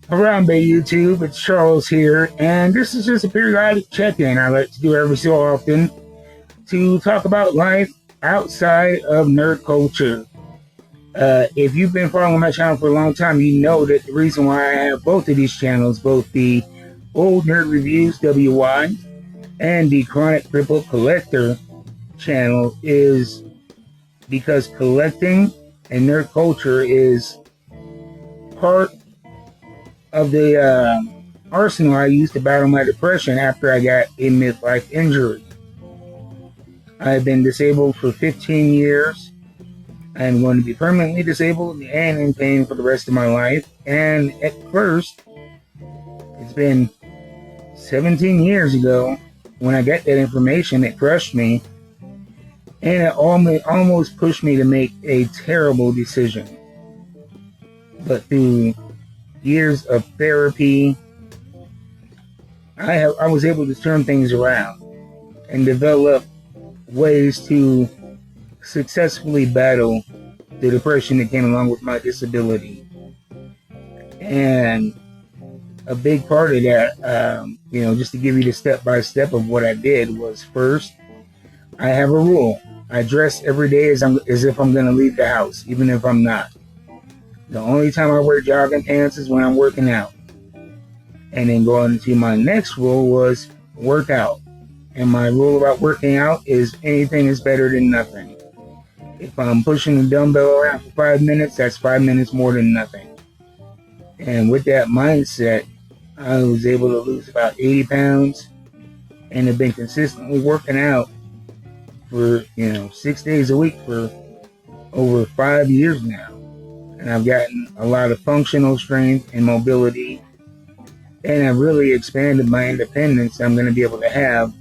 Harambe YouTube, it's Charles here, and this is just a periodic check-in I like to do every so often to talk about life outside of nerd culture. If you've been following my channel for a long time, you know that the reason why I have both of these channels, both the Old Nerd Reviews WY and the Chronic Cripple Collector channel, is because collecting and nerd culture is part of the arsenal I used to battle my depression after I got a midlife injury. I've been disabled for 15 years. I'm going to be permanently disabled and in pain for the rest of my life. And at first, it's been 17 years ago when I got that information, it crushed me. And it almost pushed me to make a terrible decision. But through years of therapy, I was able to turn things around and develop ways to successfully battle the depression that came along with my disability. And a big part of that, just to give you the step-by-step of what I did, was first, I have a rule. I dress every day as if I'm going to leave the house, even if I'm not. The only time I wear jogging pants is when I'm working out. And then going into my next rule was work out. And my rule about working out is anything is better than nothing. If I'm pushing the dumbbell around for 5 minutes, that's 5 minutes more than nothing. And with that mindset, I was able to lose about 80 pounds and have been consistently working out for, 6 days a week for over 5 years now. And I've gotten a lot of functional strength and mobility. And I've really expanded my independence I'm going to be able to have,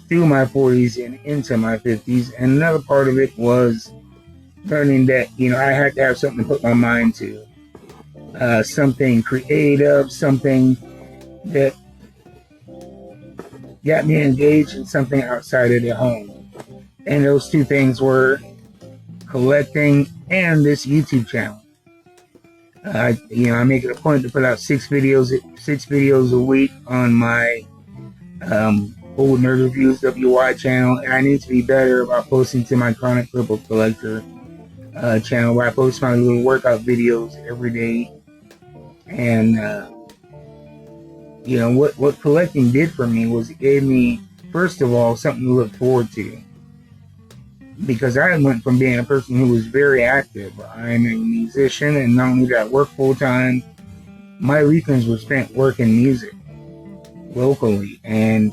through my 40s and into my 50s. And another part of it was learning that, I had to have something to put my mind to. Something creative, something that got me engaged in something outside of the home. And those two things were collecting and this YouTube channel. I make it a point to put out six videos a week on my Old Nerd Reviews WY channel, and I need to be better about posting to my Chronic Cripple Collector channel, where I post my little workout videos every day. And what collecting did for me was it gave me, first of all, something to look forward to. Because I went from being a person who was very active. I'm a musician, and not only did I work full time, my weekends were spent working music locally. And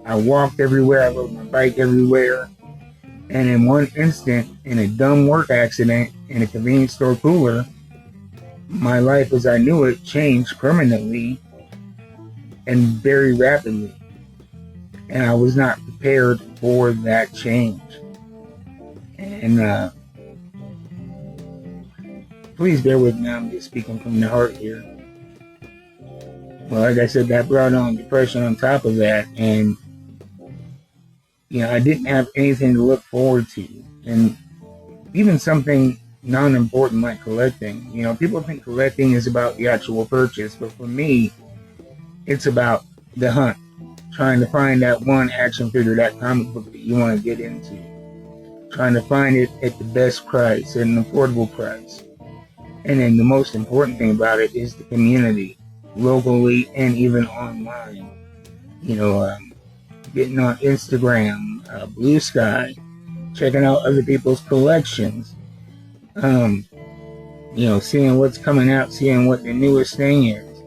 I walked everywhere, I rode my bike everywhere. And in one instant, in a dumb work accident in a convenience store cooler, my life as I knew it changed permanently and very rapidly. And I was not prepared for that change. And please bear with me, I'm just speaking from the heart here. Well, like I said, that brought on depression on top of that, and I didn't have anything to look forward to. And even something non-important like collecting, people think collecting is about the actual purchase, but for me, it's about the hunt, trying to find that one action figure, that comic book that you want to get into. Trying to find it at the best price, at an affordable price. And then the most important thing about it is the community, locally and even online. Getting on Instagram, Blue Sky, checking out other people's collections, seeing what's coming out, seeing what the newest thing is,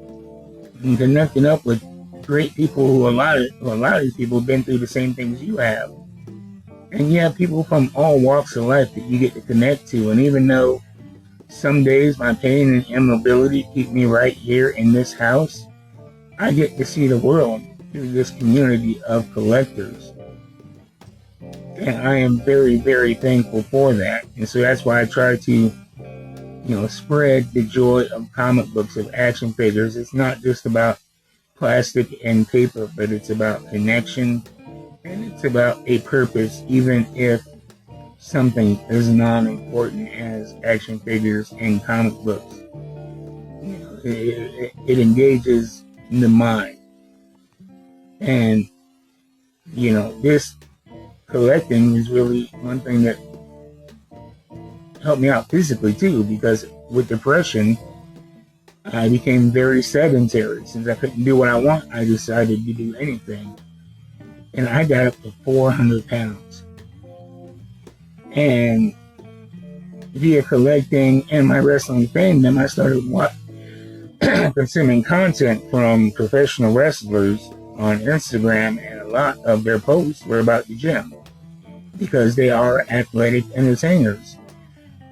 and connecting up with great people who a lot of these people have been through the same things you have. And you have people from all walks of life that you get to connect to. And even though some days my pain and immobility keep me right here in this house, I get to see the world through this community of collectors. And I am very, very thankful for that. And so that's why I try to, spread the joy of comic books, of action figures. It's not just about plastic and paper, but it's about connection. And it's about a purpose, even if something as non-important as action figures and comic books. it engages the mind. And, this collecting is really one thing that helped me out physically too, because with depression, I became very sedentary. Since I couldn't do what I want, I decided to do anything. And I got up to 400 pounds. And via collecting and my wrestling fandom, I started consuming content from professional wrestlers on Instagram, and a lot of their posts were about the gym because they are athletic entertainers.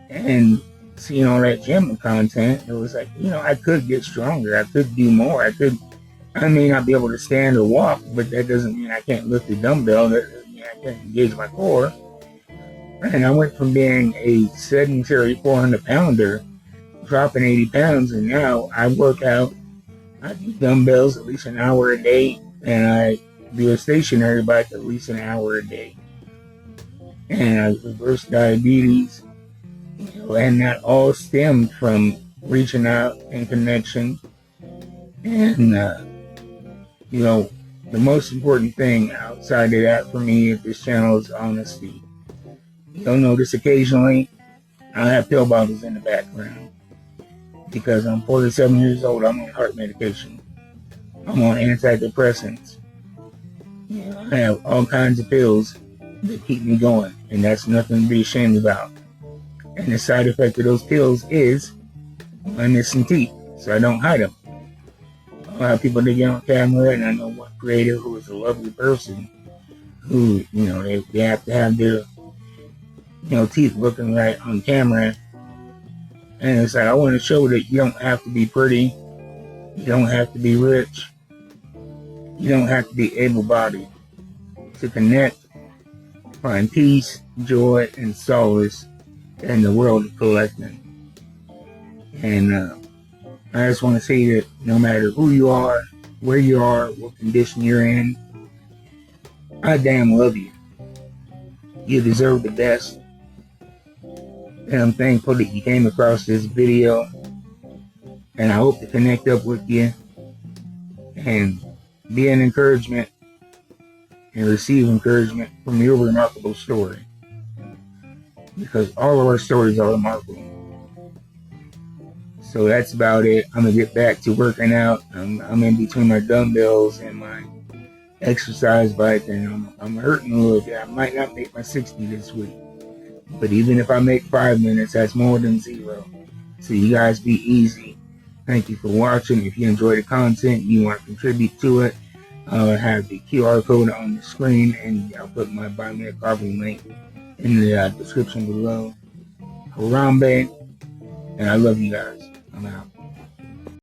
And seeing all that gym content, it was like, I could get stronger. I could do more. I may not be able to stand or walk, but that doesn't mean I can't lift a dumbbell. That doesn't mean I can't engage my core. And I went from being a sedentary 400 pounder, dropping 80 pounds, and now I work out. I do dumbbells at least an hour a day, and I do a stationary bike at least an hour a day. And I reversed diabetes, and that all stemmed from reaching out and connection. And, the most important thing outside of that for me at this channel is honesty. You'll notice occasionally I have pill bottles in the background because I'm 47 years old. I'm on heart medication. I'm on antidepressants. I have all kinds of pills that keep me going, and that's nothing to be ashamed about. And the side effect of those pills is I'm missing teeth, so I don't hide them. I have people that get on camera, and I know one creator who is a lovely person who, they have to have their teeth looking right on camera. And it's like, I want to show that you don't have to be pretty. You don't have to be rich. You don't have to be able-bodied to connect, find peace, joy, and solace in the world of collecting. And I just want to say that no matter who you are, where you are, what condition you're in, I damn love you. You deserve the best. And I'm thankful that you came across this video. And I hope to connect up with you and be an encouragement and receive encouragement from your remarkable story. Because all of our stories are remarkable. So that's about it. I'm going to get back to working out. I'm in between my dumbbells and my exercise bike, and I'm hurting a little bit. I might not make my 60 this week. But even if I make 5 minutes, that's more than zero. So you guys be easy. Thank you for watching. If you enjoy the content, you want to contribute to it, I'll have the QR code on the screen, and I'll put my Buy Me a Coffee link in the description below. Harambe, and I love you guys. I'm out.